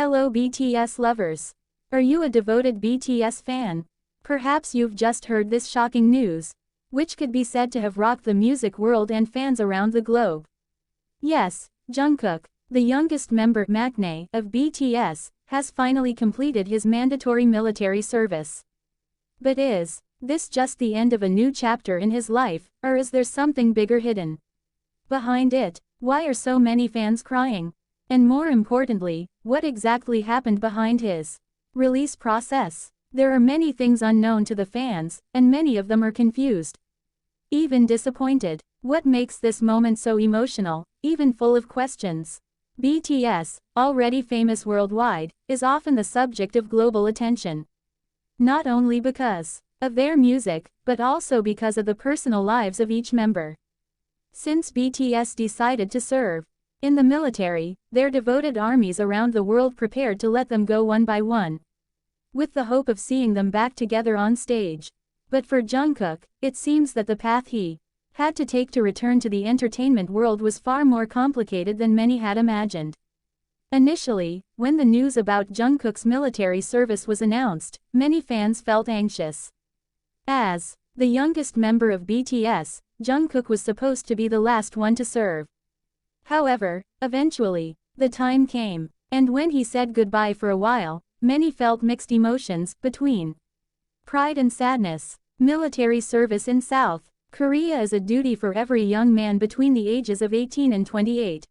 Hello BTS lovers. Are you a devoted BTS fan? Perhaps you've just heard this shocking news, which could be said to have rocked the music world and fans around the globe. Yes, Jungkook, the youngest member maknae of BTS, has finally completed his mandatory military service. But is this just the end of a new chapter in his life, or is there something bigger hidden behind it? Why are so many fans crying? And more importantly, what exactly happened behind his release process? There are many things unknown to the fans, and many of them are confused, even disappointed. What makes this moment so emotional, even full of questions? BTS, already famous worldwide, is often the subject of global attention. Not only because of their music, but also because of the personal lives of each member. Since BTS decided to serve in the military, their devoted armies around the world prepared to let them go one by one, with the hope of seeing them back together on stage. But for Jungkook, it seems that the path he had to take to return to the entertainment world was far more complicated than many had imagined. Initially, when the news about Jungkook's military service was announced, many fans felt anxious. As the youngest member of BTS, Jungkook was supposed to be the last one to serve. However, eventually, the time came, and when he said goodbye for a while, many felt mixed emotions between pride and sadness. Military service in South Korea is a duty for every young man between the ages of 18 and 28.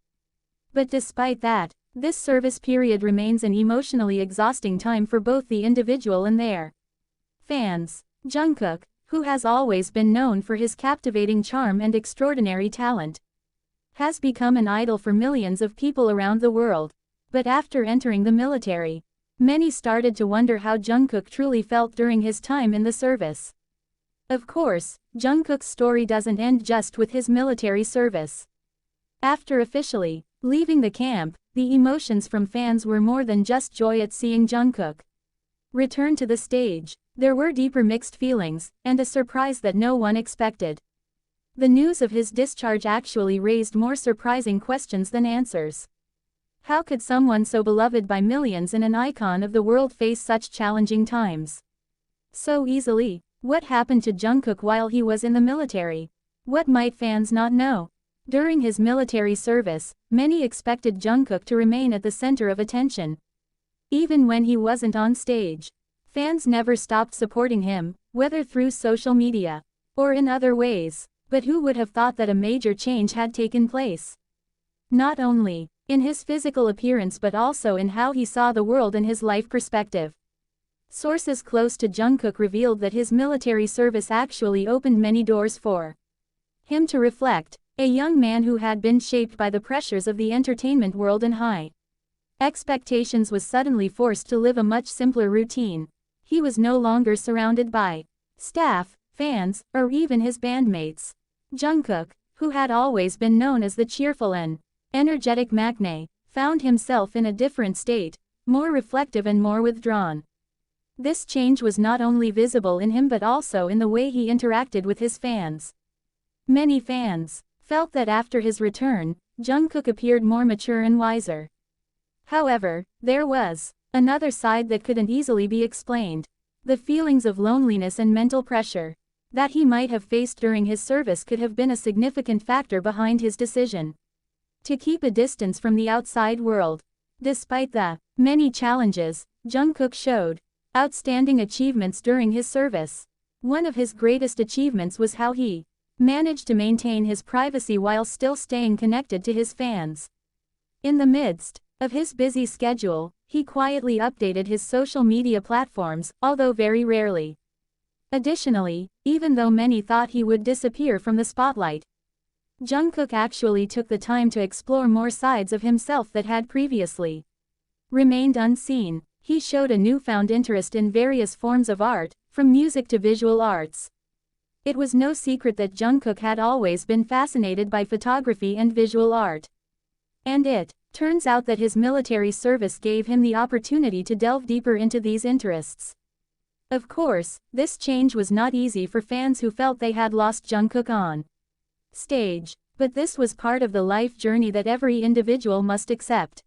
But despite that, this service period remains an emotionally exhausting time for both the individual and their fans. Jungkook, who has always been known for his captivating charm and extraordinary talent, has become an idol for millions of people around the world. But after entering the military, many started to wonder how Jungkook truly felt during his time in the service. Of course, Jungkook's story doesn't end just with his military service. After officially leaving the camp, the emotions from fans were more than just joy at seeing Jungkook return to the stage. There were deeper mixed feelings, and a surprise that no one expected. The news of his discharge actually raised more surprising questions than answers. How could someone so beloved by millions and an icon of the world face such challenging times so easily? What happened to Jungkook while he was in the military? What might fans not know? During his military service, many expected Jungkook to remain at the center of attention. Even when he wasn't on stage, fans never stopped supporting him, whether through social media or in other ways. But who would have thought that a major change had taken place? Not only in his physical appearance but also in how he saw the world and his life perspective. Sources close to Jungkook revealed that his military service actually opened many doors for him to reflect. A young man who had been shaped by the pressures of the entertainment world and high expectations was suddenly forced to live a much simpler routine. He was no longer surrounded by staff, fans, or even his bandmates. Jungkook, who had always been known as the cheerful and energetic maknae, found himself in a different state, more reflective and more withdrawn. This change was not only visible in him but also in the way he interacted with his fans. Many fans felt that after his return, Jungkook appeared more mature and wiser. However, there was another side that couldn't easily be explained. The feelings of loneliness and mental pressure that he might have faced during his service could have been a significant factor behind his decision to keep a distance from the outside world. Despite the many challenges, Jungkook showed outstanding achievements during his service. One of his greatest achievements was how he managed to maintain his privacy while still staying connected to his fans. In the midst of his busy schedule, he quietly updated his social media platforms, although very rarely. Additionally, even though many thought he would disappear from the spotlight, Jungkook actually took the time to explore more sides of himself that had previously remained unseen. He showed a newfound interest in various forms of art, from music to visual arts. It was no secret that Jungkook had always been fascinated by photography and visual art. And it turns out that his military service gave him the opportunity to delve deeper into these interests. Of course, this change was not easy for fans who felt they had lost Jungkook on stage, but this was part of the life journey that every individual must accept.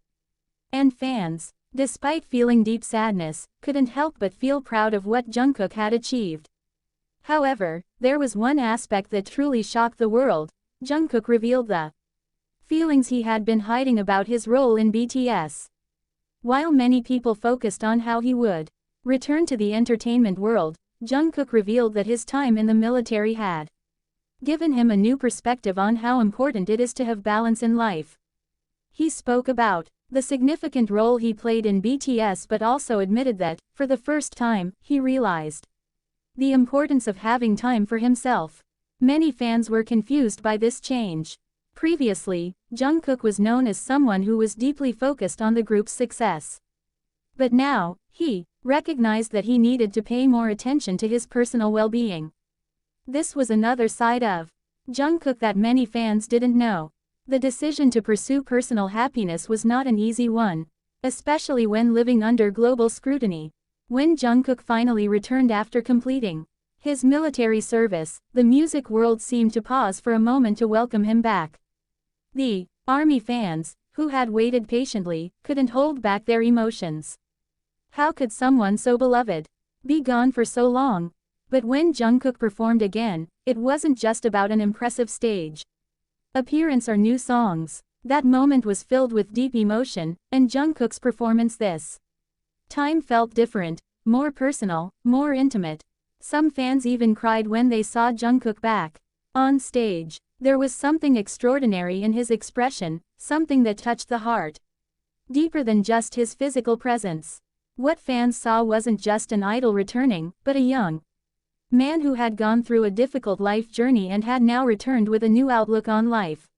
And fans despite feeling deep sadness, couldn't help but feel proud of what Jungkook had achieved. However, there was one aspect that truly shocked the world. Jungkook revealed the feelings he had been hiding about his role in BTS. While many people focused on how he would return to the entertainment world, Jungkook revealed that his time in the military had given him a new perspective on how important it is to have balance in life. He spoke about the significant role he played in BTS but also admitted that, for the first time, he realized the importance of having time for himself. Many fans were confused by this change. Previously, Jungkook was known as someone who was deeply focused on the group's success. But now, he recognized that he needed to pay more attention to his personal well-being. This was another side of Jungkook that many fans didn't know. The decision to pursue personal happiness was not an easy one, especially when living under global scrutiny. When Jungkook finally returned after completing his military service, the music world seemed to pause for a moment to welcome him back. The ARMY fans, who had waited patiently, couldn't hold back their emotions. How could someone so beloved be gone for so long? But when Jungkook performed again, it wasn't just about an impressive stage appearance or new songs. That moment was filled with deep emotion, and Jungkook's performance this time felt different, more personal, more intimate. Some fans even cried when they saw Jungkook back on stage. There was something extraordinary in his expression, something that touched the heart deeper than just his physical presence. What fans saw wasn't just an idol returning, but a young man who had gone through a difficult life journey and had now returned with a new outlook on life.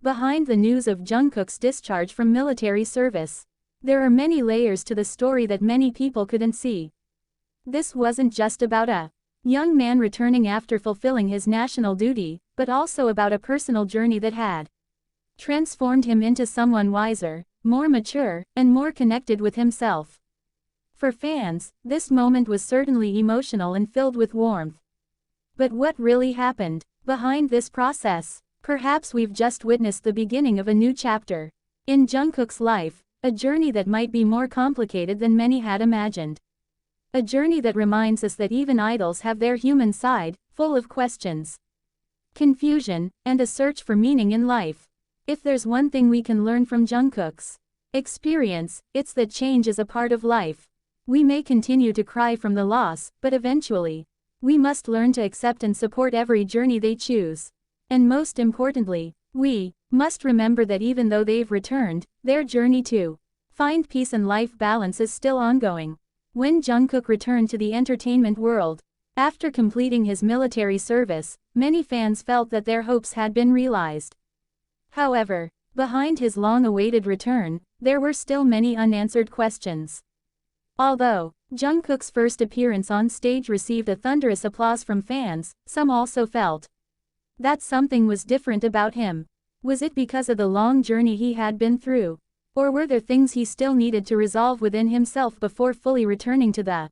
Behind the news of Jungkook's discharge from military service, there are many layers to the story that many people couldn't see. This wasn't just about a young man returning after fulfilling his national duty, but also about a personal journey that had transformed him into someone wiser, more mature, and more connected with himself. For fans, this moment was certainly emotional and filled with warmth. But what really happened behind this process? Perhaps we've just witnessed the beginning of a new chapter in Jungkook's life, a journey that might be more complicated than many had imagined. A journey that reminds us that even idols have their human side, full of questions, confusion, and a search for meaning in life. If there's one thing we can learn from Jungkook's experience, it's that change is a part of life. We may continue to cry from the loss, but eventually, we must learn to accept and support every journey they choose. And most importantly, we must remember that even though they've returned, their journey to find peace and life balance is still ongoing. When Jungkook returned to the entertainment world, after completing his military service, many fans felt that their hopes had been realized. However, behind his long-awaited return, there were still many unanswered questions. Although Jungkook's first appearance on stage received a thunderous applause from fans, some also felt that something was different about him. Was it because of the long journey he had been through? Or were there things he still needed to resolve within himself before fully returning to the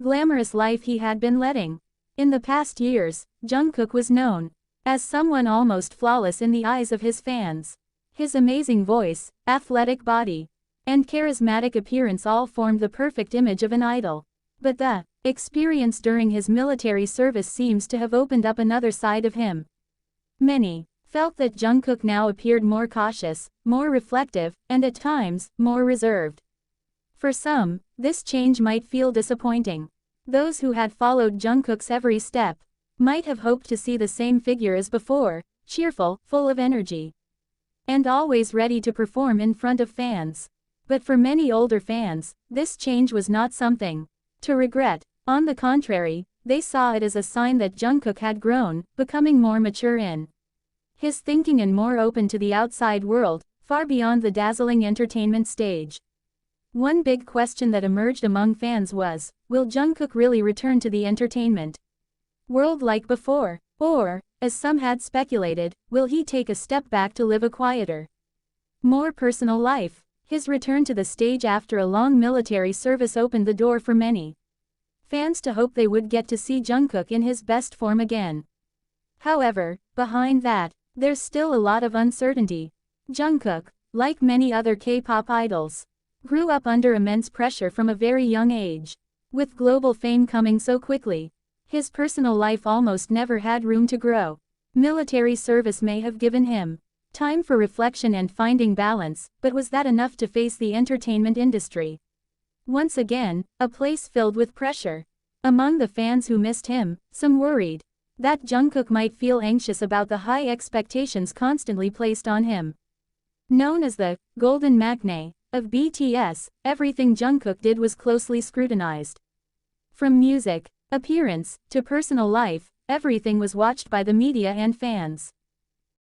glamorous life he had been leading? In the past years, Jungkook was known as someone almost flawless in the eyes of his fans. His amazing voice, athletic body, and charismatic appearance all formed the perfect image of an idol. But the experience during his military service seems to have opened up another side of him. Many felt that Jungkook now appeared more cautious, more reflective, and at times, more reserved. For some, this change might feel disappointing. Those who had followed Jungkook's every step might have hoped to see the same figure as before, cheerful, full of energy, and always ready to perform in front of fans. But for many older fans, this change was not something to regret. On the contrary, they saw it as a sign that Jungkook had grown, becoming more mature in his thinking and more open to the outside world, far beyond the dazzling entertainment stage. One big question that emerged among fans was, will Jungkook really return to the entertainment world like before? Or, as some had speculated, will he take a step back to live a quieter, more personal life? His return to the stage after a long military service opened the door for many fans to hope they would get to see Jungkook in his best form again. However, behind that, there's still a lot of uncertainty. Jungkook, like many other K-pop idols, Grew up under immense pressure from a very young age. With global fame coming so quickly, his personal life almost never had room to grow. Military service may have given him time for reflection and finding balance, but was that enough to face the entertainment industry? Once again, a place filled with pressure. Among the fans who missed him, some worried that Jungkook might feel anxious about the high expectations constantly placed on him. Known as the Golden Magne of BTS, everything Jungkook did was closely scrutinized. From music, appearance, to personal life, everything was watched by the media and fans.